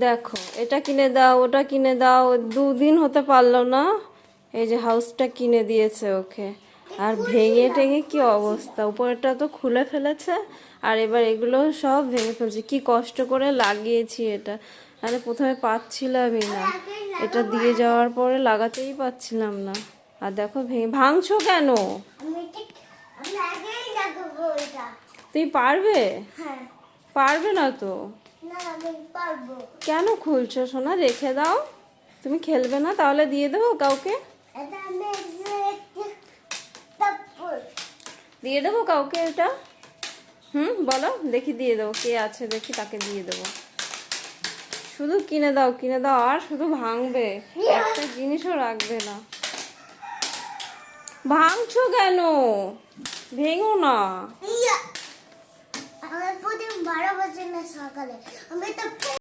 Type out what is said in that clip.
দেখো, এটা কিনে দাও, ওটা কিনে দাও, 2 দিন হতে পারলো না, এই যে হাউসটা কিনে দিয়েছে ওকে। আর ভেঙে টেঙে কি অবস্থা, উপরেরটা তো খুলে ফেলেছে, আর এবার এগুলো সব ভেঙে ফেলছে। কি কষ্ট করে লাগিয়েছি এটা, আরে প্রথমে পাচ্ছিলামই না, এটা দিয়ে যাওয়ার পরে লাগাতেই পাচ্ছিলাম না। আর দেখো ভাঙছো কেন? তুই পারবে? পারবে না তো। কেন খুলছো সোনা? রেখে দাও, তুমি খেলবে না তাহলে দিয়ে দেবো কাউকে, দিয়ে দেবো কাউকে এটা। বলো দেখি, দিয়ে দেবো, কে আছে দেখি তাকে দিয়ে দেবো। শুধু কিনে দাও কিনে দাও, আর শুধু ভাঙবে, একটা জিনিসও রাখবে না। ভাঙছো কেন? ভেঙো না। আমার প্রতিদিন 12 বাজে না সকালে, আমি তো